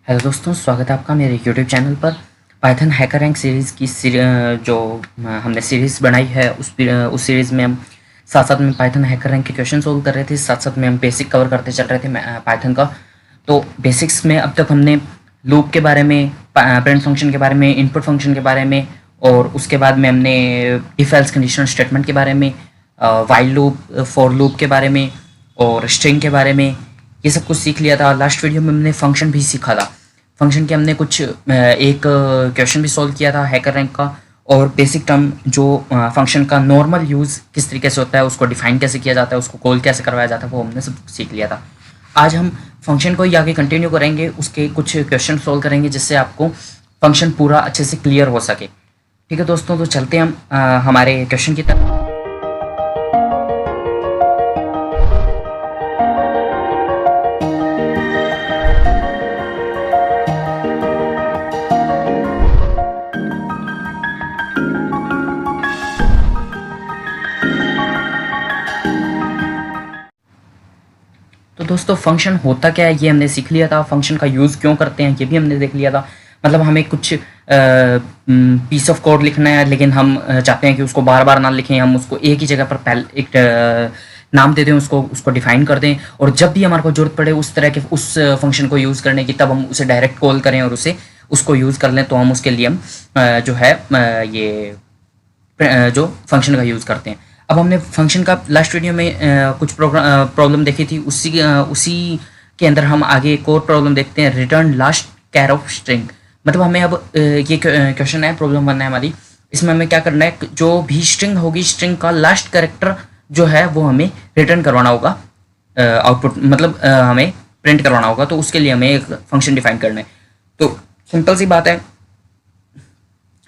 Hello दोस्तों, स्वागत है आपका मेरे यूट्यूब चैनल पर। पाइथन हैकर रैंक सीरीज़ की जो हमने सीरीज़ बनाई है उस सीरीज़ में हम साथ साथ में पाइथन हैकर रैंक के क्वेश्चन सोल्व कर रहे थे, साथ साथ में हम बेसिक कवर करते चल रहे थे पाइथन का। तो बेसिक्स में अब तक हमने लूप के बारे में, प्रिंट फंक्शन के बारे में, इनपुट फंक्शन के बारे में, और उसके बाद में हमने इफ एल्स कंडीशनल स्टेटमेंट के बारे में, वाइल लूप, फॉर लूप के बारे में और स्ट्रिंग के बारे में ये सब कुछ सीख लिया था। लास्ट वीडियो में हमने फंक्शन भी सीखा था। फंक्शन के हमने कुछ एक क्वेश्चन भी सॉल्व किया था हैकर रैंक का, और बेसिक टर्म जो फंक्शन का नॉर्मल यूज़ किस तरीके से होता है, उसको डिफाइन कैसे किया जाता है, उसको कॉल कैसे करवाया जाता है, वो हमने सब सीख लिया था। आज हम फंक्शन को ही आगे कंटिन्यू करेंगे, उसके कुछ क्वेश्चन सॉल्व करेंगे जिससे आपको फंक्शन पूरा अच्छे से क्लियर हो सके। ठीक है दोस्तों, तो चलते हैं हम हमारे क्वेश्चन की तरफ। तो दोस्तों, फंक्शन होता क्या है ये हमने सीख लिया था। फंक्शन का यूज़ क्यों करते हैं ये भी हमने देख लिया था। मतलब हमें कुछ पीस ऑफ कोड लिखना है, लेकिन हम चाहते हैं कि उसको बार बार ना लिखें, हम उसको एक ही जगह पर पहले एक नाम दे दें, उसको डिफाइन कर दें, और जब भी हमारे को जरूरत पड़े उस तरह के उस फंक्शन को यूज़ करने की, तब हम उसे डायरेक्ट कॉल करें और उसको यूज़ कर लें। तो हम उसके लिए हम जो है ये जो फंक्शन का यूज़ करते हैं। अब हमने फंक्शन का लास्ट वीडियो में कुछ प्रॉब्लम देखी थी, उसी के अंदर हम आगे एक और प्रॉब्लम देखते हैं, return last char of string. मतलब हमें अब ये क्वेश्चन है, प्रॉब्लम 1 है हमारी। इसमें हमें क्या करना है, जो भी स्ट्रिंग होगी, स्ट्रिंग का लास्ट कैरेक्टर जो है वो हमें रिटर्न करवाना होगा, आउटपुट मतलब हमें प्रिंट करवाना होगा। तो उसके लिए हमें एक फंक्शन डिफाइन करना है। तो सिंपल सी बात है,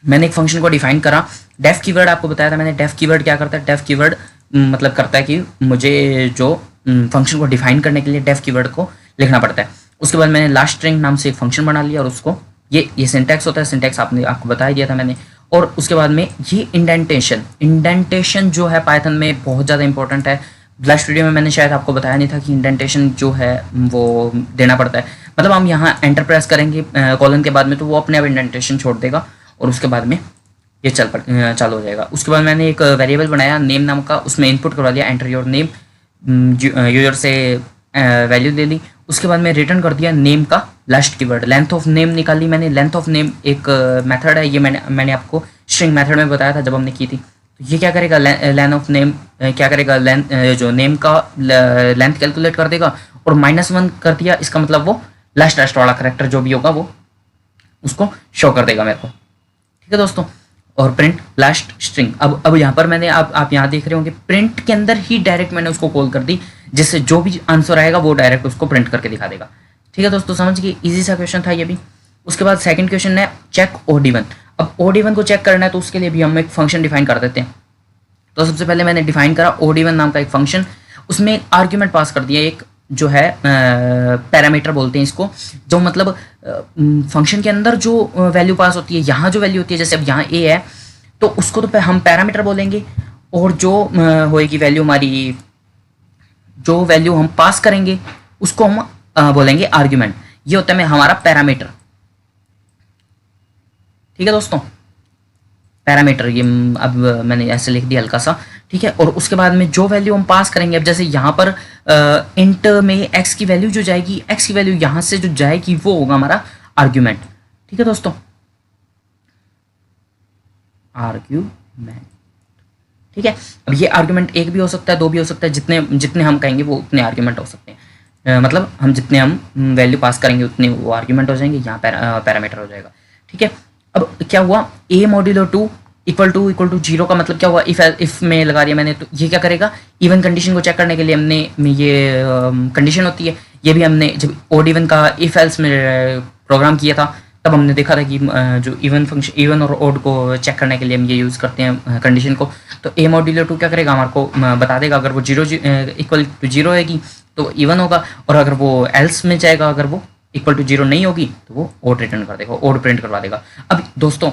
मैंने एक फंक्शन को डिफाइन करा। डेफ कीवर्ड आपको बताया था मैंने। डेफ कीवर्ड क्या करता है, डेफ कीवर्ड मतलब करता है कि मुझे जो फंक्शन को डिफाइन करने के लिए डेफ कीवर्ड को लिखना पड़ता है। उसके बाद मैंने लास्ट स्ट्रिंग नाम से एक फंक्शन बना लिया, और उसको ये सिंटैक्स होता है, सिंटैक्स आपको बता ही दिया था मैंने। और उसके बाद में ये इंडेंटेशन जो है पाइथन में बहुत ज़्यादा इंपॉर्टेंट है। लास्ट वीडियो में मैंने शायद आपको बताया नहीं था कि इंडेंटेशन जो है वो देना पड़ता है। मतलब हम यहाँ एंटर प्रेस करेंगे कॉलन के बाद में, तो वो अपने आप इंडेंटेशन छोड़ देगा, और उसके बाद में ये चालू हो जाएगा। उसके बाद मैंने एक वेरिएबल बनाया नेम नाम का, उसमें इनपुट करवा दिया एंटर योर नेम, यूजर से वैल्यू ले ली। उसके बाद मैं रिटर्न कर दिया नेम का last keyword. Length of name निकाली मैंने। लेंथ ऑफ नेम एक मेथड है, ये मैंने आपको स्ट्रिंग मेथड में बताया था जब हमने की थी। तो ये क्या करेगा, लेंथ ऑफ नेम क्या करेगा, जो नेम का लेंथ कैलकुलेट कर देगा, और -1 कर दिया, इसका मतलब वो लास्ट वाला करेक्टर जो भी होगा वो उसको शो कर देगा मेरे को। ठीक है दोस्तों, और प्रिंट लास्ट स्ट्रिंग। अब यहाँ पर मैंने आप यहाँ देख रहे होंगे, प्रिंट के अंदर ही डायरेक्ट मैंने उसको कॉल कर दी, जिससे जो भी आंसर आएगा वो डायरेक्ट उसको प्रिंट करके दिखा देगा। ठीक है दोस्तों, समझ गए, इजी सा क्वेश्चन था ये भी। उसके बाद सेकंड क्वेश्चन है चेक OD1। अब OD1 को चेक करना है, तो उसके लिए भी हम एक फंक्शन डिफाइन कर देते हैं। तो सबसे पहले मैंने डिफाइन करा OD1 नाम का एक फंक्शन, उसमें एक आर्ग्यूमेंट पास कर दिया, एक जो है पैरामीटर बोलते हैं इसको, जो मतलब फंक्शन के अंदर जो वैल्यू पास होती है, यहाँ जो वैल्यू होती है, जैसे अब यहाँ a है तो उसको तो हम पैरामीटर बोलेंगे, और जो होएगी वैल्यू हमारी, जो वैल्यू हम पास करेंगे उसको हम बोलेंगे आर्ग्यूमेंट। ये होता है हमारा पैरामीटर। ठीक है दोस्तों, पैरामीटर ये अब मैंने ऐसे लिख दिया हल्का सा। ठीक है, और उसके बाद में जो वैल्यू हम पास करेंगे, अब जैसे यहाँ पर इंट में x की वैल्यू जो जाएगी, x की वैल्यू यहाँ से जो जाएगी वो होगा हमारा आर्ग्यूमेंट। ठीक है दोस्तों, आर्ग्यूमेंट। ठीक है, अब ये आर्ग्यूमेंट 1 भी हो सकता है, 2 भी हो सकता है, जितने हम कहेंगे वो उतने आर्ग्यूमेंट हो सकते हैं। मतलब हम जितने हम वैल्यू पास करेंगे उतने वो आर्ग्यूमेंट हो जाएंगे, यहाँ पैरामीटर हो जाएगा। ठीक है, अब क्या हुआ, a मॉड्यूलो 2 इक्वल टू 0 का मतलब क्या हुआ, इफ में लगा दिया मैंने। तो ये क्या करेगा, इवन कंडीशन को चेक करने के लिए हमने ये कंडीशन होती है, ये भी हमने जब OD1 का इफ एल्स में प्रोग्राम किया था तब हमने देखा था कि जो इवन फंक्शन, इवन और ओड को चेक करने के लिए हम ये यूज़ करते हैं कंडीशन को। तो a मॉड्यूलो 2 क्या करेगा, हमारे को बता देगा, अगर वो 0 इक्वल टू 0 होगी तो इवन होगा, और अगर वो एल्स में जाएगा, अगर वो इक्वल टू 0 नहीं होगी तो वो ओड रिटर्न कर देगा, ओड प्रिंट करवा देगा। अब दोस्तों,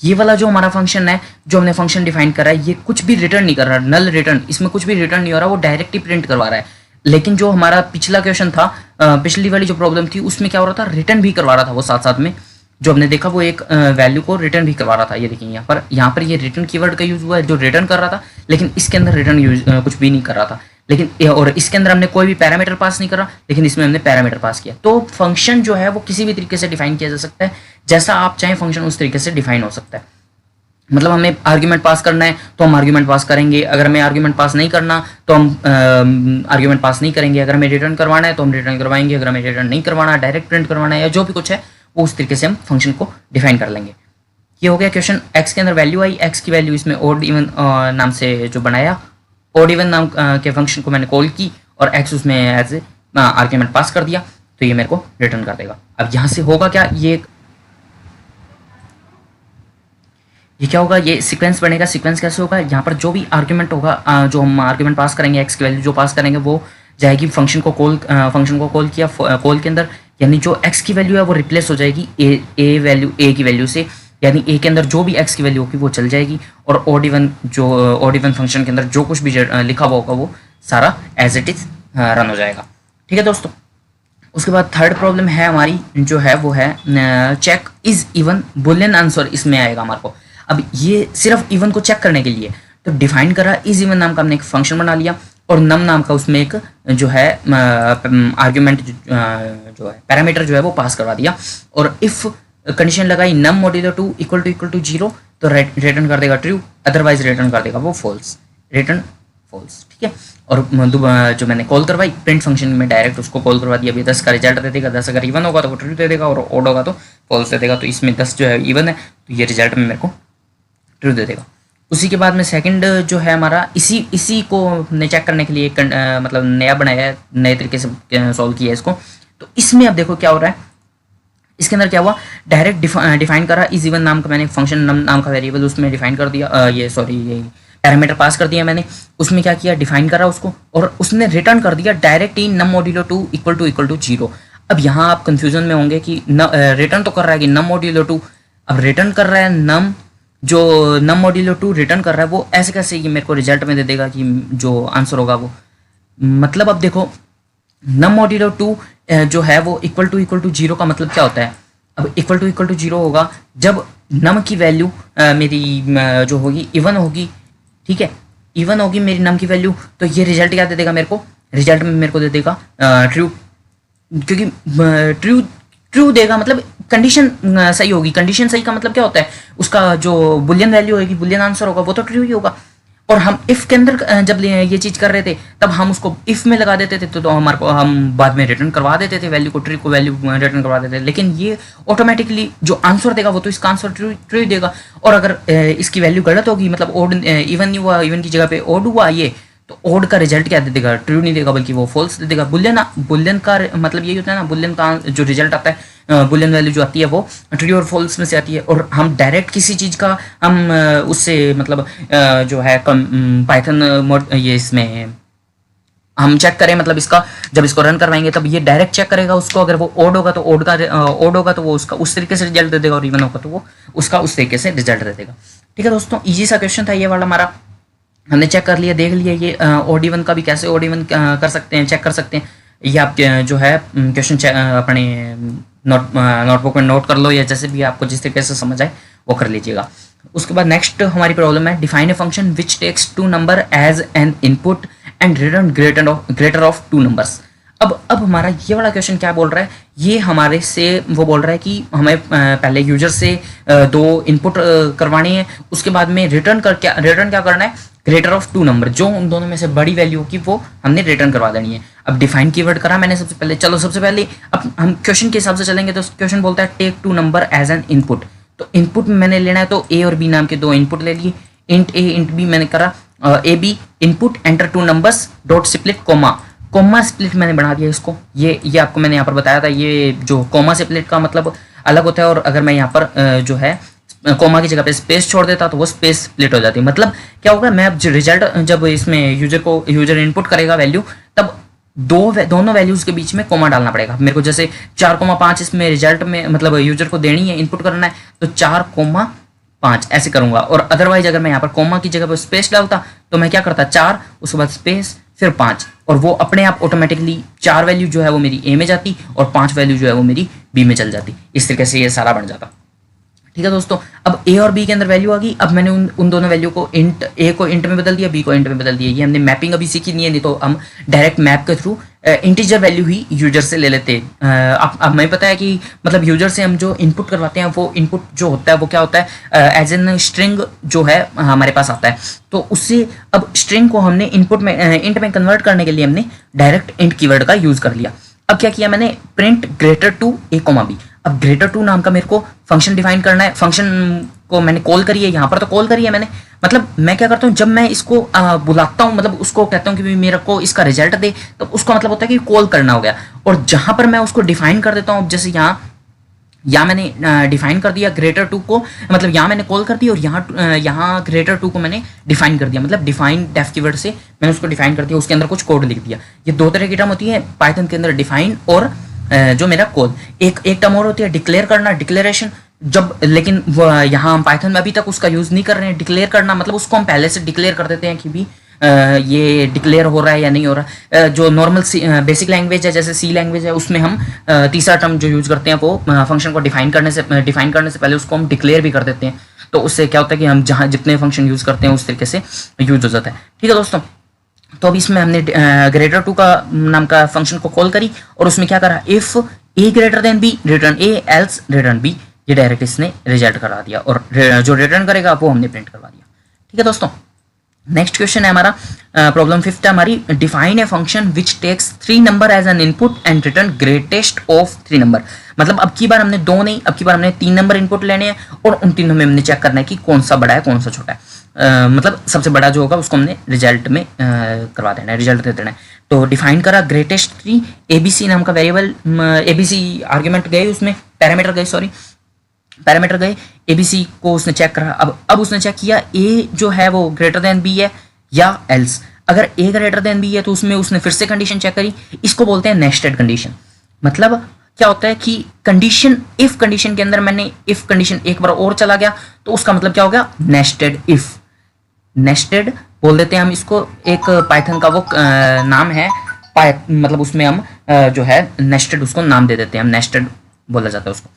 ये वाला जो हमारा फंक्शन है, जो हमने फंक्शन डिफाइन करा है, ये कुछ भी रिटर्न नहीं कर रहा, नल रिटर्न, इसमें कुछ भी रिटर्न नहीं हो रहा, वो डायरेक्ट ही प्रिंट करवा रहा है। लेकिन जो हमारा पिछला क्वेश्चन था, पिछली वाली जो प्रॉब्लम थी, उसमें क्या हो रहा था, रिटर्न भी करवा रहा था वो साथ साथ में। जो हमने देखा वो एक वैल्यू को रिटर्न भी करवा रहा था। ये देखिए यहाँ पर ये रिटर्न कीवर्ड का यूज़ हुआ है, जो रिटर्न कर रहा था, लेकिन इसके अंदर रिटर्न यूज कुछ भी नहीं कर रहा था। लेकिन और इसके अंदर हमने कोई भी पैरामीटर पास नहीं करा, लेकिन इसमें हमने पैरामीटर पास किया। तो फंक्शन जो है वो किसी भी तरीके से डिफाइन किया जा सकता है, जैसा आप चाहें फंक्शन उस तरीके से डिफाइन हो सकता है। मतलब हमें आर्ग्यूमेंट पास करना है तो हम आर्ग्यूमेंट पास करेंगे, अगर हमें आर्ग्यूमेंट पास नहीं करना तो हम आर्ग्यूमेंट पास नहीं करेंगे, अगर हमें रिटर्न करवाना है तो हम रिटर्न करवाएंगे, अगर हमें रिटर्न नहीं करवाना, डायरेक्ट प्रिंट करवाना है या जो भी कुछ है वो उस तरीके से हम फंक्शन को डिफाइन कर लेंगे। ये हो गया क्वेश्चन। एक्स के अंदर वैल्यू आई, एक्स की वैल्यू इसमें ओड इवन नाम से जो बनाया, ओड इवन नाम के फंक्शन को मैंने कॉल की और एक्स उसमें एज ए आर्ग्यूमेंट पास कर दिया, तो ये मेरे को रिटर्न कर देगा। अब यहाँ से होगा क्या, ये क्या होगा, ये सीक्वेंस बनेगा। सीक्वेंस कैसे होगा, यहाँ पर जो भी आर्ग्यूमेंट होगा, जो हम आर्ग्यूमेंट पास करेंगे, एक्स की वैल्यू जो पास करेंगे वो जाएगी फंक्शन को कॉल किया कॉल के अंदर, यानी जो एक्स की वैल्यू है वो रिप्लेस हो जाएगी ए की वैल्यू से, यानी ए के अंदर जो भी एक्स की वैल्यू होगी वो चल जाएगी, और ओड इवन फंक्शन के अंदर जो कुछ भी लिखा हुआ होगा वो सारा एज इट इज रन हो जाएगा। ठीक है दोस्तों। उसके बाद थर्ड प्रॉब्लम है हमारी, जो है वो है check is even boolean answer इसमें आएगा हमारे को। अब ये सिर्फ इवन को चेक करने के लिए तो डिफाइन करा, इज इवन नाम का हमने एक फंक्शन बना लिया और नम नाम का उसमें एक जो है आर्ग्यूमेंट जो है पैरामीटर जो है वो पास करवा दिया, और इफ कंडीशन लगाई नम मॉड्यूलो 2 इक्वल टू 0 तो रिटर्न कर देगा ट्रू, अदरवाइज रिटर्न कर देगा वो फॉल्स, रिटर्न फॉल्स। ठीक है। और जो मैंने कॉल करवाई प्रिंट फंक्शन में डायरेक्ट उसको कॉल करवा दिया, अभी 10 का रिजल्ट दे देगा, 10 अगर इवन होगा तो वो ट्रू दे देगा और ओड होगा तो फॉल्स दे देगा। तो इसमें 10 जो है इवन है तो ये रिजल्ट में मेरे को ट्रू दे देगा। उसी के बाद में सेकंड जो है हमारा, इसी को हमने चेक करने के लिए मतलब नया बनाया है, नए तरीके से सॉल्व किया है इसको। तो इसमें अब देखो क्या हो रहा है, इसके अंदर क्या हुआ, डायरेक्ट डिफाइन करा इज इवन नाम का मैंने फंक्शन नाम का वेरिएबल उसमें डिफाइन कर दिया, ये पैरामीटर पास कर दिया मैंने, उसमें क्या किया, डिफाइन करा उसको और उसने रिटर्न कर दिया डायरेक्ट ही नम मॉड्यूलो 2 इक्वल टू 0। अब यहाँ आप कंफ्यूजन में होंगे कि रिटर्न तो कर रहा है कि नम मॉड्यूलो 2, अब रिटर्न कर रहा है नम, जो नम मॉड्यूलो 2 रिटर्न कर रहा है वो ऐसे कैसे कि मेरे को रिजल्ट में दे देगा कि जो आंसर होगा वो, मतलब अब देखो नम मॉड्यूलो 2 जो है वो इक्वल टू 0 का मतलब क्या होता है। अब इक्वल टू 0 होगा जब नम की वैल्यू मेरी जो होगी इवन होगी। ठीक है, इवन होगी मेरी नम की वैल्यू, तो ये रिजल्ट क्या दे देगा मेरे को, रिजल्ट में मेरे को दे देगा ट्रू, क्योंकि ट्रू देगा मतलब कंडीशन सही होगी। कंडीशन सही का मतलब क्या होता है, उसका जो बुलियन वैल्यू होगी, बुलियन आंसर होगा वो तो ट्रू ही होगा। और हम इफ के अंदर जब ये चीज कर रहे थे तब हम उसको इफ में लगा देते थे तो हमारे को हम बाद में रिटर्न करवा देते थे वैल्यू को, ट्रू को वैल्यू रिटर्न करवा देते थे। लेकिन ये ऑटोमेटिकली जो आंसर देगा वो तो इसका आंसर ट्रू ही देगा। और अगर इसकी वैल्यू गलत होगी, मतलब ओड इवन नहीं हुआ, इवन की जगह पे ओड हुआ ये, तो ओड का रिजल्ट क्या दे देगा, ट्रू नहीं देगा बल्कि वो फॉल्स दे देगा। बुलियन का मतलब यही होता है ना, बुलियन का जो रिजल्ट आता है, बुलियन वैल्यू जो आती है वो ट्रू और फॉल्स में से आती है। और हम डायरेक्ट किसी चीज़ का हम उससे मतलब जो है पाइथन ये इसमें हम चेक करें, मतलब इसका जब इसको रन करवाएंगे तब ये डायरेक्ट चेक करेगा उसको, अगर वो ओड होगा तो ओड होगा तो वो उसका उस तरीके से रिजल्ट दे देगा, और इवन होगा तो वो उसका उस तरीके से रिजल्ट दे देगा। ठीक है दोस्तों, इजी सा क्वेश्चन था ये वाला हमारा, हमने चेक कर लिया, देख लिया ये ओड इवन का भी कैसे ओड इवन कर सकते हैं, चेक कर सकते हैं। ये आप जो है क्वेश्चन अपने नोटबुक में नोट कर लो, या जैसे भी आपको जिस तरीके से समझ आए वो कर लीजिएगा। उसके बाद नेक्स्ट हमारी प्रॉब्लम है, define a function which takes 2 number as an input and return greater of 2 numbers. अब हमारा ये वाला क्वेश्चन क्या बोल रहा है, ये हमारे से वो बोल रहा है कि हमें पहले यूजर से 2 इनपुट करवानी है, उसके बाद में रिटर्न क्या करना है, ग्रेटर ऑफ 2 नंबर, जो उन दोनों में से बड़ी वैल्यू होगी वो हमने रिटर्न करवा देनी है। अब डिफाइन कीवर्ड करा मैंने सबसे पहले, चलो सबसे पहले अब हम क्वेश्चन के हिसाब से चलेंगे। तो क्वेश्चन बोलता है take 2 number as an input, तो इनपुट में मैंने लेना है तो ए और बी नाम के 2 इनपुट ले लिए, इंट ए इंट बी मैंने करा, a b input enter 2 numbers dot split comma split मैंने बना दिया इसको। ये आपको मैंने यहाँ पर बताया था, ये जो कोमा स्प्लिट का मतलब अलग होता है, और अगर मैं यहाँ पर जो है कोमा की जगह पे स्पेस छोड़ देता तो वो स्पेस स्प्लिट हो जाती है। मतलब क्या होगा, मैं अब रिजल्ट जब इसमें यूजर इनपुट करेगा वैल्यू, तब दोनों वैल्यूज के बीच में कोमा डालना पड़ेगा मेरे को। जैसे 4,5 इसमें रिजल्ट में मतलब यूजर को देनी है, इनपुट करना है, तो 4,5 ऐसे करूंगा। और अदरवाइज अगर मैं यहाँ पर कोमा की जगह पर स्पेस डालता तो मैं क्या करता, 4 उसके बाद स्पेस फिर 5, और वो अपने आप ऑटोमेटिकली 4 वैल्यू जो है वो मेरी ए में जाती और 5 वैल्यू जो है वो मेरी बी में चल जाती। इस तरीके से ये सारा बन जाता। ठीक है दोस्तों, अब ए और बी के अंदर वैल्यू आ गई। अब मैंने उन दोनों वैल्यू को इंट, ए को इंट में बदल दिया, बी को इंट में बदल दिया। ये हमने मैपिंग अभी सीखी नहीं है, नहीं तो हम डायरेक्ट मैप के थ्रू इंटीजर वैल्यू ही यूजर से ले लेते हैं। अब हमें पता है कि मतलब यूजर से हम जो इनपुट करवाते हैं वो इनपुट जो होता है वो क्या होता है, एज एन स्ट्रिंग जो है हमारे पास आता है। तो उससे अब स्ट्रिंग को हमने इनपुट में इंट में कन्वर्ट करने के लिए हमने डायरेक्ट इंट कीवर्ड का यूज कर लिया। अब क्या किया मैंने, print greater two a comma b. अब ग्रेटर टू नाम का मेरे को फंक्शन डिफाइन करना है। फंक्शन को मैंने कॉल करी है, यहाँ पर तो कॉल करी है मैंने। मतलब मैं क्या करता हूँ, जब मैं इसको बुलाता हूँ, मतलब उसको कहता हूँ कि मेरे को इसका रिजल्ट दे, तो उसका मतलब होता है कि कॉल करना हो गया। और जहां पर मैं उसको डिफाइन कर देता हूँ, जैसे यहाँ मैंने डिफाइन कर दिया ग्रेटर टू को, मतलब यहाँ मैंने कॉल कर दी और यहाँ ग्रेटर टू को मैंने डिफाइन कर दिया। मतलब डिफाइन डेफ कीवर्ड से मैंने उसको डिफाइन कर दिया, उसके अंदर कुछ कोड लिख दिया। ये दो तरह की टर्म होती है पाइथन के अंदर, डिफाइन और जो मेरा कोड। एक टर्म और होती है डिक्लेयर करना, डिक्लेरेशन। जब लेकिन यहाँ हम पाइथन में अभी तक उसका यूज नहीं कर रहे हैं। डिक्लेयर करना मतलब उसको हम पहले से डिक्लेयर कर देते हैं कि भी ये डिक्लेयर हो रहा है या नहीं हो रहा है। जो नॉर्मल बेसिक लैंग्वेज है जैसे सी लैंग्वेज है, उसमें हम तीसरा टर्म जो यूज करते हैं वो फंक्शन को डिफाइन करने से पहले उसको हम डिक्लेयर भी कर देते हैं। तो उससे क्या होता है कि हम जहाँ जितने फंक्शन यूज करते हैं उस तरीके से यूज हो जाता है। ठीक है दोस्तों, तो अब इसमें हमने ग्रेटर टू का नाम का फंक्शन को कॉल करी और उसमें क्या करा, if A greater than b return a else return b. ये डायरेक्ट इसने रिजल्ट करा दिया और जो रिटर्न करेगा वो हमने प्रिंट करवा दिया। ठीक है दोस्तों, नेक्स्ट क्वेश्चन है हमारा प्रॉब्लम 5 है हमारी, define a function which takes 3 number as an input and return greatest of 3 number. मतलब अब की बार हमने 2 नहीं, अब की बार हमने 3 नंबर इनपुट लेने हैं और उन तीनों में हमने चेक करना है कि कौन सा बड़ा है कौन सा छोटा है। मतलब सबसे बड़ा जो होगा उसको हमने रिजल्ट में करवा देना है, रिजल्ट दे देना है। तो डिफाइन करा ग्रेटेस्ट 3, एबीसी नाम का वेरिएबल, एबीसी आर्ग्यूमेंट गए, उसमें पैरामीटर गए, एबीसी को उसने चेक करा। अब उसने चेक किया ए जो है वो ग्रेटर देन बी है या एल्स। अगर ए ग्रेटर देन बी है तो उसमें उसने फिर से कंडीशन चेक करी। इसको बोलते हैं नेस्टेड कंडीशन। मतलब क्या होता है कि कंडीशन, इफ कंडीशन के अंदर मैंने इफ कंडीशन एक बार और चला गया तो उसका मतलब क्या हो गया, नेस्टेड इफ। नेस्टेड बोल देते हैं हम इसको, एक पाइथन का वो नाम है, मतलब उसमें हम जो है नेस्टेड उसको नाम दे देते हैं, हम नेस्टेड बोला जाता है उसको।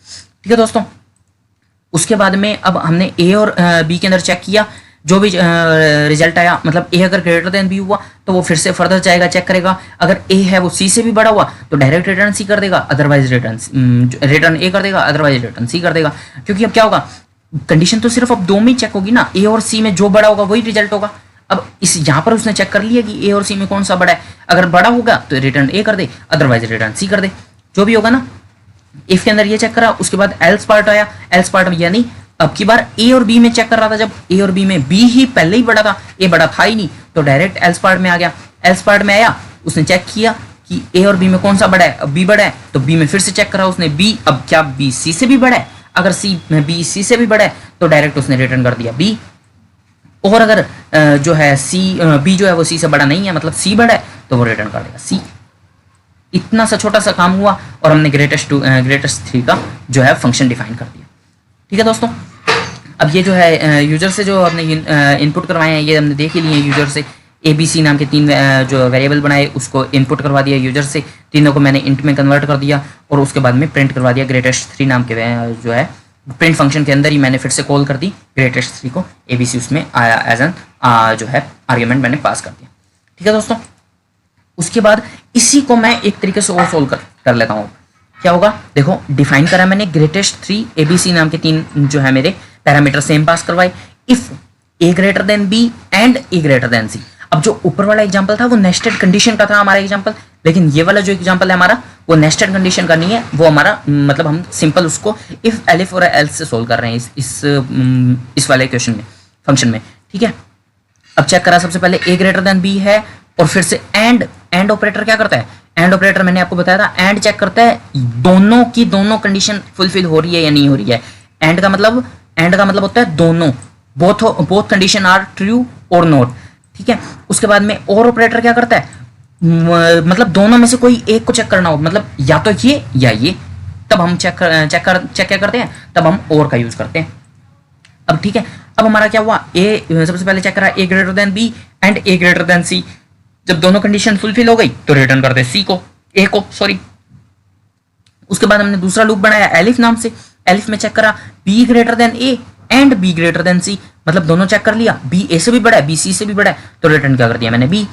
ठीक है दोस्तों, उसके बाद में अब हमने ए और बी के अंदर चेक किया, जो भी रिजल्ट आया, मतलब ए अगर ग्रेटर देन बी हुआ तो वो फिर से फर्दर जाएगा, चेक करेगा। अगर ए है वो सी से भी बड़ा हुआ तो डायरेक्ट रिटर्न सी कर देगा, अदरवाइज रिटर्न ए कर देगा, अदरवाइज रिटर्न सी कर देगा। क्योंकि अब क्या होगा, कंडीशन तो सिर्फ अब 2 में ही चेक होगी ना, ए और सी में जो बड़ा होगा वही रिजल्ट होगा। अब इस यहाँ पर उसने चेक कर लिया कि ए और सी में कौन सा बड़ा है। अगर बड़ा होगा तो रिटर्न ए कर दे, अदरवाइज रिटर्न सी कर दे, जो भी होगा ना। इफ के अंदर ये चेक करा, उसके बाद एल्स पार्ट आया। एल्स पार्ट में यानी अब की बार ए और बी में चेक कर रहा था, जब ए और बी में बी ही पहले ही बड़ा था, ए बड़ा था ही नहीं, तो डायरेक्ट एल्स पार्ट में आ गया। एल्स पार्ट में आया, उसने चेक किया कि ए और बी में कौन सा बड़ा है, अब बी बड़ा है, तो बी में फिर से चेक करा उसने बी, अब क्या बी सी से भी बड़ा है, अगर सी में बी सी से भी बड़ा है तो डायरेक्ट उसने रिटर्न कर दिया बी। और अगर जो है सी बी जो है वो सी से बड़ा नहीं है, मतलब सी बड़ा है, तो वो रिटर्न कर देगा सी। इतना सा छोटा सा काम हुआ और हमने ग्रेटेस्ट 3 का जो है फंक्शन डिफाइन कर दिया। ठीक है दोस्तों, अब ये जो है यूजर से जो हमने इनपुट करवाए हैं ये हमने देख ही लिए। यूजर से एबीसी नाम के 3 जो वेरिएबल बनाए उसको इनपुट करवा दिया यूजर से, तीनों को मैंने इंट में कन्वर्ट कर दिया और उसके बाद में प्रिंट करवा दिया ग्रेटेस्ट 3 नाम के जो है प्रिंट फंक्शन के अंदर ही मैंने फिर से कॉल कर दी ग्रेटेस्ट 3 को, एबीसी उसमें आया एज एन जो है आर्ग्यूमेंट मैंने पास कर दिया। ठीक है दोस्तों, उसके बाद इसी को मैं एक तरीके से और सोल्व कर लेता हूँ। क्या होगा, देखो डिफाइन करा मैंने ग्रेटेस्ट 3, एबीसी नाम के 3 जो है मेरे पैरामीटर सेम पास करवाए। If A greater than B and A greater than C. अब जो ऊपर वाला एग्जांपल था वो नेस्टेड कंडीशन का था हमारा एग्जांपल, लेकिन ये वाला जो एग्जांपल है हमारा वो नेस्टेड कंडीशन का नहीं है, वो हमारा मतलब हम सिंपल उसको इफ एलिफ और एल्स से सोल्व कर रहे हैं इस वाले क्वेश्चन में, फंक्शन में। ठीक है, अब चेक करा सबसे पहले ए ग्रेटर देन बी है और फिर से एंड ऑपरेटर क्या करता है, एंड ऑपरेटर मैंने आपको बताया था एंड चेक करता है दोनों की दोनों कंडीशन फुलफिल हो रही है या नहीं हो रही है। एंड का मतलब होता है दोनों, बोथ कंडीशन आर ट्रू और नॉट। ठीक है, उसके बाद में और ऑपरेटर क्या करता है, मतलब दोनों में से कोई एक को चेक करना हो, मतलब या तो ये या ये, तब हम चेक क्या करते हैं, तब हम और का यूज करते हैं। अब ठीक है, अब हमारा क्या हुआ, ए सबसे पहले चेक करा A greater than B and A greater than C. जब दोनों कंडीशन फुलफिल हो गई तो रिटर्न करते सी को, ए को सॉरी। उसके बाद हमने दूसरा लूप बनाया एलिफ नाम से। एलिफ में चेक करा B greater than A and B greater than C, मतलब दोनों चेक कर लिया, बी ए से भी बड़ा है बी सी से भी बड़ा है, तो रिटर्न क्या कर दिया मैंने बी।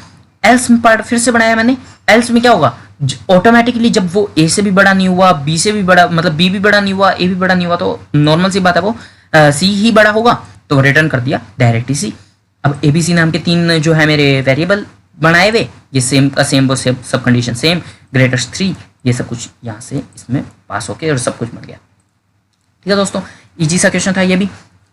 एल्स में पार्ट फिर से बनाया मैंने। एल्स में क्या होगा, ऑटोमेटिकली जब वो ए से भी बड़ा नहीं हुआ, बी से भी बड़ा, मतलब बी भी बड़ा नहीं हुआ, ए भी बड़ा नहीं हुआ, तो नॉर्मल सी बात है वो सी ही बड़ा होगा, तो रिटर्न कर दिया डायरेक्ट ही सी। अब ए बी सी नाम के तीन जो है मेरे वेरिएबल बनाए हुए, ये सेम का सेम वो सब कंडीशन सेम, ग्रेटेस्ट 3, ये सब कुछ यहाँ से इसमें पास होके और सब कुछ मिल गया। ठीक है दोस्तों, इजी सा क्वेश्चन था ये भी।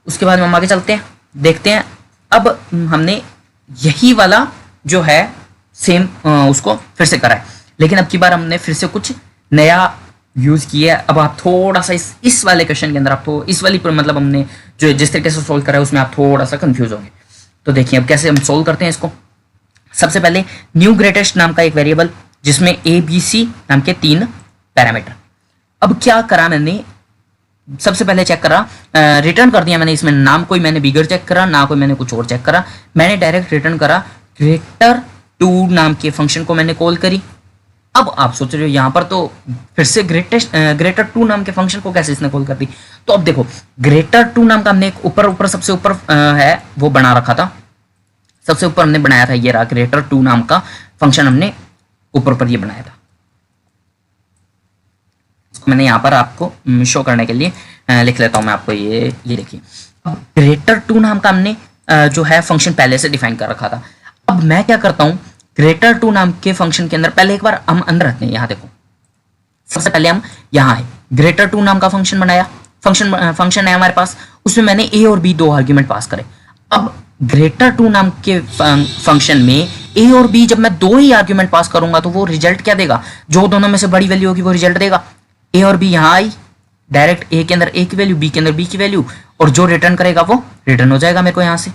उसके बाद हम आगे चलते हैं, देखते हैं। अब हमने यही वाला जो है सेम उसको फिर से करा है, लेकिन अब की बार हमने फिर से कुछ नया यूज किया है। अब आप थोड़ा सा इस वाले क्वेश्चन के अंदर आप तो इस वाली मतलब हमने जो जिस तरीके से सोल्व करा है उसमें आप थोड़ा सा कंफ्यूज होंगे। तो देखिए अब कैसे हम सोल्व करते हैं इसको। सबसे पहले न्यू ग्रेटेस्ट नाम का एक वेरिएबल जिसमें ए बी सी नाम के 3 पैरामीटर। अब क्या करा मैंने, सबसे पहले चेक करा, रिटर्न कर दिया मैंने इसमें, नाम कोई मैंने बिगर चेक करा ना कोई मैंने कुछ और चेक करा, मैंने डायरेक्ट रिटर्न करा ग्रेटर 2 नाम के फंक्शन को मैंने कॉल करी। अब आप सोच रहे हो यहाँ पर तो फिर से ग्रेटर 2 नाम के फंक्शन को कैसे इसने कॉल कर दी। तो अब देखो ग्रेटर 2 नाम का हमने एक ऊपर सबसे ऊपर है वो बना रखा था, सबसे ऊपर हमने बनाया था ये रहा ग्रेटर 2 नाम का फंक्शन हमने ऊपर पर ये बनाया था। इसको मैंने यहाँ पर आपको शो करने के लिए लिख लेता हूँ मैं आपको, ये देखिए। अब ग्रेटर 2 नाम का हमने जो है फंक्शन पहले से डिफाइन कर रखा था। अब मैं क्या करता हूँ, ग्रेटर 2 नाम के फंक्शन के अंदर पहले एक बार हम अंदर रखते हैं, यहाँ देखो सबसे पहले हम यहाँ है ग्रेटर 2 नाम का फंक्शन बनाया, फंक्शन है हमारे पास, उसमें मैंने ए और बी 2 आर्ग्यूमेंट पास करे। अब ग्रेटर 2 नाम के फंक्शन में ए और बी जब मैं 2 ही आर्ग्यूमेंट पास करूंगा तो वो रिजल्ट क्या देगा, जो दोनों में से बड़ी वैल्यू होगी वो रिजल्ट देगा। ए और बी यहाँ आई, डायरेक्ट ए के अंदर ए की वैल्यू, बी के अंदर बी की वैल्यू, और जो रिटर्न करेगा वो रिटर्न हो जाएगा मेरे को यहाँ से।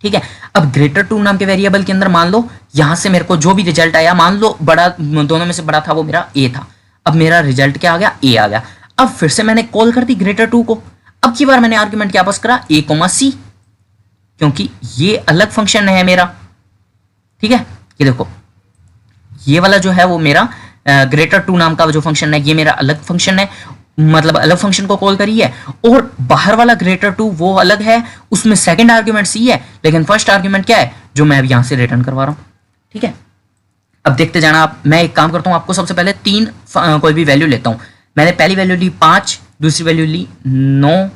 ठीक है, अब ग्रेटर 2 नाम के वेरिएबल के अंदर मान लो यहाँ से मेरे को जो भी रिजल्ट आया, मान लो बड़ा दोनों में से बड़ा था वो मेरा ए था, अब मेरा रिजल्ट क्या आ गया, ए आ गया। अब फिर से मैंने कॉल कर दी ग्रेटर 2 को। अब की बार मैंने आर्ग्यूमेंट क्या पास करा, ए कोमा सी, क्योंकि ये अलग फंक्शन है मेरा। ठीक है, ये देखो ये वाला जो है वो मेरा ग्रेटर 2 नाम का जो फंक्शन है ये मेरा अलग फंक्शन है, मतलब अलग फंक्शन को कॉल करी है। और बाहर वाला ग्रेटर 2 वो अलग है, उसमें सेकंड आर्ग्यूमेंट सी है, लेकिन फर्स्ट आर्ग्यूमेंट क्या है जो मैं अब यहां से रिटर्न करवा रहा हूं। ठीक है, अब देखते जाना आप। मैं एक काम करता हूं, आपको सबसे पहले 3 कोई भी वैल्यू लेता हूं। मैंने पहली वैल्यू ली 5, दूसरी वैल्यू ली 9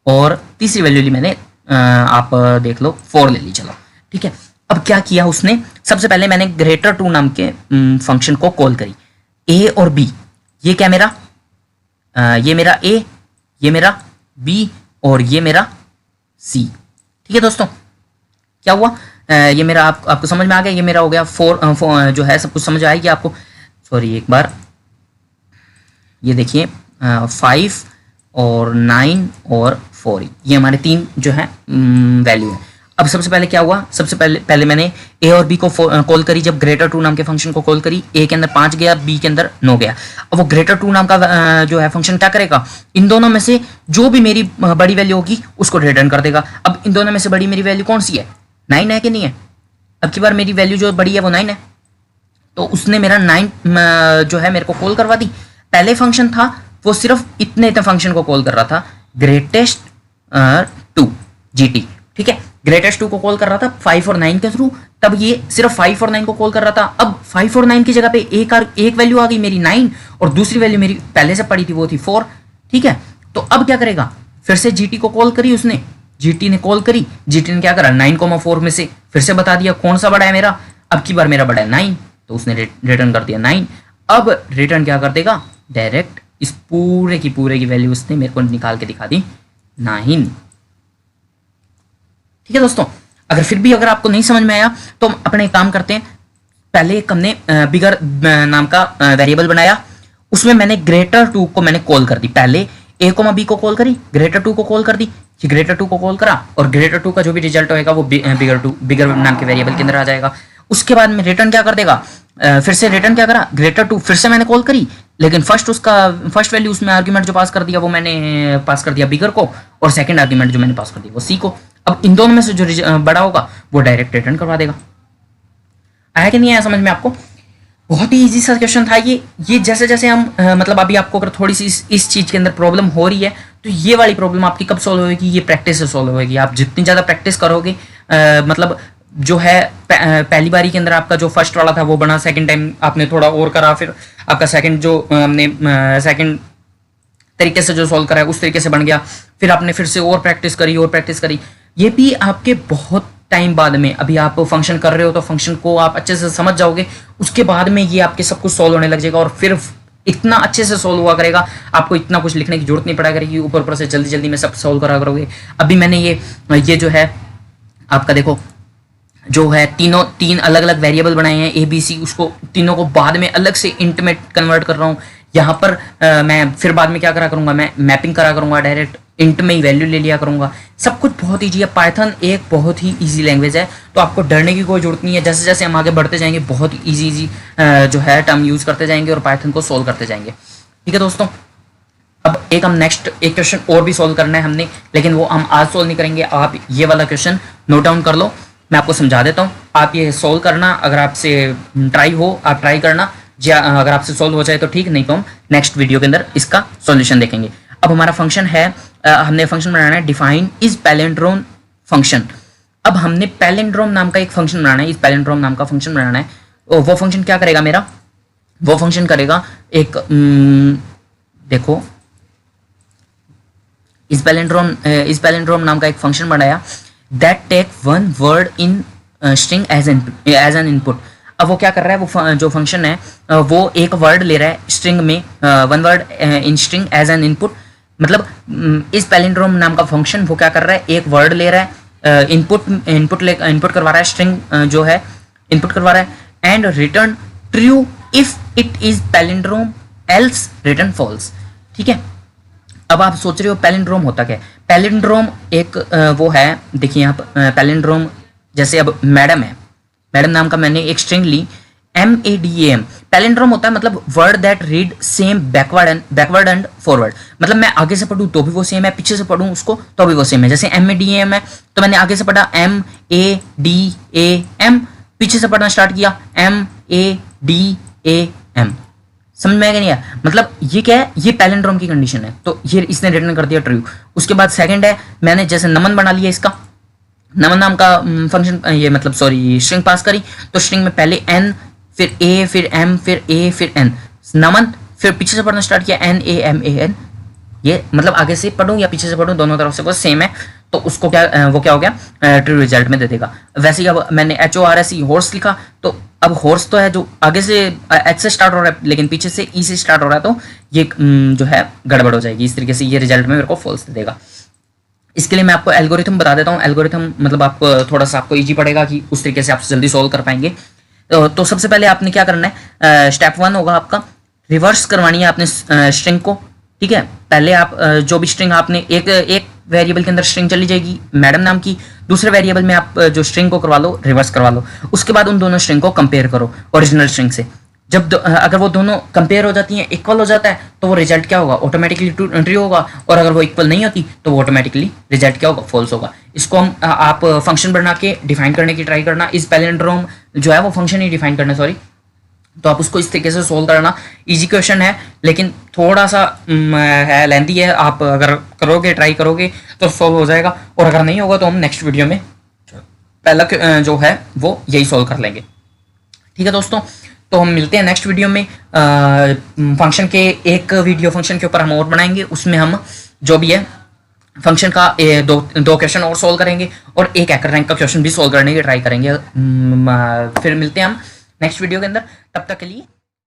और तीसरी वैल्यू ली मैंने आप देख लो 4 ले ली। चलो ठीक है, अब क्या किया उसने, सबसे पहले मैंने ग्रेटर 2 नाम के फंक्शन को कॉल करी। ए और बी, ये क्या मेरा ये मेरा ए, ये मेरा बी और ये मेरा सी। ठीक है दोस्तों, क्या हुआ, ये मेरा आपको समझ में आ गया, ये मेरा हो गया 4 जो है सब कुछ समझ आएगी आपको। सॉरी एक बार, ये देखिए 5 और 9 और 4, ये हमारे 3 जो है वैल्यू है। अब सबसे पहले क्या हुआ, सबसे पहले मैंने ए और बी को कॉल करी, जब ग्रेटर 2 नाम के फंक्शन को कॉल करी, ए के अंदर 5 गया, बी के अंदर 9 गया। अब वो ग्रेटर 2 नाम का जो है फंक्शन क्या करेगा, इन दोनों में से जो भी मेरी बड़ी वैल्यू होगी उसको रिटर्न कर देगा। अब इन दोनों में से बड़ी मेरी वैल्यू कौन सी है, 9 है कि नहीं है। अब की बार मेरी वैल्यू जो बड़ी है वो 9 है, तो उसने मेरा 9 जो है मेरे को कॉल करवा दी। पहले फंक्शन था वो सिर्फ इतने फंक्शन को कॉल कर रहा था, ग्रेटेस्ट 2 GT। ठीक है, ग्रेटेस्ट 2 को कॉल कर रहा था 5 और 9 के थ्रू, तब ये सिर्फ 5 और 9 को कॉल कर रहा था। अब 5 और 9 की जगह पे एक वैल्यू आ गई मेरी 9 और दूसरी वैल्यू मेरी पहले से पड़ी थी वो थी 4। ठीक है, तो अब क्या करेगा, फिर से GT को कॉल करी उसने, GT ने कॉल करी, GT ने क्या करा 9,4 में से फिर से बता दिया कौन सा बड़ा है मेरा। अब की बार मेरा बड़ा है 9, तो उसने रिटर्न कर दिया 9। अब रिटर्न क्या कर देगा, डायरेक्ट इस पूरे की वैल्यू उसने मेरे को निकाल के दिखा दी 9। ठीक है दोस्तों, अगर फिर भी अगर आपको नहीं समझ में आया तो हम अपने काम करते हैं। पहले एक हमने बिगर नाम का वेरिएबल बनाया, उसमें मैंने ग्रेटर 2 को मैंने कॉल कर दी, पहले ए कोमा बी को कॉल करी, ग्रेटर 2 को कॉल कर दी, ग्रेटर 2 को कॉल करा और ग्रेटर 2 का जो भी रिजल्ट होएगा वो बिगर नाम के वेरिएबल के अंदर आ जाएगा। उसके बाद में रिटर्न क्या कर देगा, फिर से रिटर्न क्या करा, ग्रेटर 2 फिर से मैंने कॉल करी, लेकिन फर्स्ट वैल्यू उसमें आर्ग्यूमेंट जो पास कर दिया वो मैंने पास कर दिया बिगर को, और सेकंड आर्ग्यूमेंट जो मैंने पास कर दिया वो सी को। अब इन दोनों में से जो बड़ा होगा वो डायरेक्ट रिटर्न करवा देगा। आया कि नहीं आया समझ में आपको? बहुत ही इजी सा क्वेश्चन था ये जैसे जैसे हम मतलब अभी आपको अगर थोड़ी सी इस चीज़ के अंदर प्रॉब्लम हो रही है तो ये वाली प्रॉब्लम आपकी कब सॉल्व होगी? ये प्रैक्टिस से सॉल्व होगी। आप जितनी ज़्यादा प्रैक्टिस करोगे मतलब जो है पहली बारी के अंदर आपका जो फर्स्ट वाला था वो बना, सेकंड टाइम आपने थोड़ा और करा, फिर आपका सेकंड जो हमने सेकंड तरीके से जो सॉल्व करा है उस तरीके से बन गया, फिर आपने फिर से और प्रैक्टिस करी। ये भी आपके बहुत टाइम बाद में, अभी आप फंक्शन कर रहे हो तो फंक्शन को आप अच्छे से समझ जाओगे, उसके बाद में ये आपके सब कुछ सॉल्व होने लग जाएगा और फिर इतना अच्छे से सॉल्व हुआ करेगा, आपको इतना कुछ लिखने की जरूरत नहीं पड़ा करेगी, ऊपर से जल्दी जल्दी में सब सॉल्व करा करोगे। अभी मैंने ये जो है आपका देखो जो है तीन अलग अलग वेरिएबल बनाए हैं ए बी सी, उसको तीनों को बाद में अलग से इंट में कन्वर्ट कर रहा हूँ। यहाँ पर मैं फिर बाद में क्या करा करूँगा, मैं मैपिंग करा करूँगा, डायरेक्ट इंट में ही वैल्यू ले लिया करूँगा। सब कुछ बहुत ईजी है। पाइथन एक बहुत ही ईजी लैंग्वेज है, तो आपको डरने की कोई जरूरत नहीं है। जैसे जैसे हम आगे बढ़ते जाएंगे बहुत ईजी जो है टर्म यूज़ करते जाएंगे और पाइथन को सोल्व करते जाएंगे। ठीक है दोस्तों, अब एक हम नेक्स्ट एक क्वेश्चन और भी सोल्व करना है हमने, लेकिन वो हम आज सोल्व नहीं करेंगे। आप ये वाला क्वेश्चन नोट डाउन कर लो, मैं आपको समझा देता हूँ, आप ये सोल्व करना। अगर आपसे ट्राई हो आप ट्राई करना, अगर आपसे सोल्व हो जाए तो ठीक, नहीं तो हम नेक्स्ट वीडियो के अंदर इसका सॉल्यूशन देखेंगे। अब हमारा फंक्शन है, हमने फंक्शन बनाना है डिफाइन इज पैलिंड्रोम फंक्शन। अब हमने पैलिंड्रोम नाम का एक फंक्शन बनाना है, इस पैलिंड्रोम नाम का फंक्शन बनाना है। वो फंक्शन क्या करेगा मेरा, वो फंक्शन करेगा एक देखो इस पैलिंड्रोम नाम का एक फंक्शन बनाया that take one word in string as an input. अब वो क्या कर रहा है, वो जो फंक्शन है वो एक वर्ड ले रहा है स्ट्रिंग में, one word in string as an input. मतलब इस पैलिंड्रोम नाम का फंक्शन वो क्या कर रहा है, एक वर्ड ले रहा है, इनपुट करवा रहा है, स्ट्रिंग जो है इनपुट करवा रहा है, and return true if it is palindrome else return false. ठीक है, अब आप सोच रहे हो पैलिंड्रोम होता क्या है। पैलिंड्रोम एक वो है, देखिए यहाँ पर पैलिंड्रोम, जैसे अब मैडम है, मैडम नाम का मैंने एक स्ट्रिंग ली MADAM। पैलिंड्रोम होता है मतलब word that read same backward and forward. मतलब मैं आगे से पढ़ूँ तो भी वो सेम है, पीछे से पढ़ूँ उसको तो भी वो सेम है। जैसे MADAM है तो मैंने आगे से पढ़ा MADAM, पीछे से पढ़ना स्टार्ट किया MADAM। समझ में आया नहीं है? मतलब ये क्या है, ये पैलिंड्रोम की कंडीशन है, तो ये इसने रिटर्न कर दिया ट्रू। उसके बाद सेकंड है, मैंने जैसे नमन बना लिया, इसका नमन नाम का फंक्शन, ये मतलब सॉरी स्ट्रिंग पास करी, तो स्ट्रिंग में पहले n फिर a फिर m फिर a फिर n नमन, फिर पीछे से पढ़ना स्टार्ट किया NAMAN। ये मतलब आगे से पढ़ूं या पीछे से पढ़ूं दोनों तरफ से वो सेम है, तो उसको क्या वो क्या हो गया ट्रू रिजल्ट में दे देगा। वैसे ही अब मैंने HORSE हॉर्स लिखा, तो अब हॉर्स तो है जो आगे से H से स्टार्ट हो रहा है लेकिन पीछे से E से स्टार्ट हो रहा है, तो ये जो है गड़बड़ हो जाएगी। इस तरीके से ये रिजल्ट में मेरे को फॉल्स दे देगा। इसके लिए मैं आपको एल्गोरिथम बता देता हूँ। एल्गोरिथम मतलब आपको थोड़ा सा आपको इजी पड़ेगा कि उस तरीके से आप जल्दी सोल्व कर पाएंगे। तो सबसे पहले आपने क्या करना है, स्टेप 1 होगा आपका, रिवर्स करवानी है आपने स्ट्रिंग को। ठीक है, पहले आप जो भी स्ट्रिंग आपने एक वेरिएबल के अंदर स्ट्रिंग चली जाएगी मैडम नाम की, दूसरे वेरिएबल में आप जो स्ट्रिंग को करवा लो रिवर्स करवा लो। उसके बाद उन दोनों स्ट्रिंग को कंपेयर करो ओरिजिनल स्ट्रिंग से। जब अगर वो दोनों कंपेयर हो जाती हैं, इक्वल हो जाता है, तो वो रिजल्ट क्या होगा, ऑटोमेटिकली ट्रू होगा। और अगर वो इक्वल नहीं होती तो वो ऑटोमेटिकली रिजल्ट क्या होगा, फॉल्स होगा। इसको हम आप फंक्शन बना के डिफाइन करने की ट्राई करना। इस पैलिंड्रोम जो है वो फंक्शन ही डिफाइन करना, सॉरी, तो आप उसको इस तरीके से सोल्व करना। इजी क्वेश्चन है लेकिन थोड़ा सा है लेंथी है। आप अगर करोगे ट्राई करोगे तो सॉल्व हो जाएगा, और अगर नहीं होगा तो हम नेक्स्ट वीडियो में पहला जो है वो यही सोल्व कर लेंगे। ठीक है दोस्तों, तो हम मिलते हैं नेक्स्ट वीडियो में। फंक्शन के एक वीडियो फंक्शन के ऊपर हम और बनाएंगे, उसमें हम जो भी है फंक्शन का दो क्वेश्चन और सोल्व करेंगे और एक हैकर रैंक का क्वेश्चन भी सोल्व करने की ट्राई करेंगे। फिर मिलते हैं हम नेक्स्ट वीडियो के अंदर, तब तक के लिए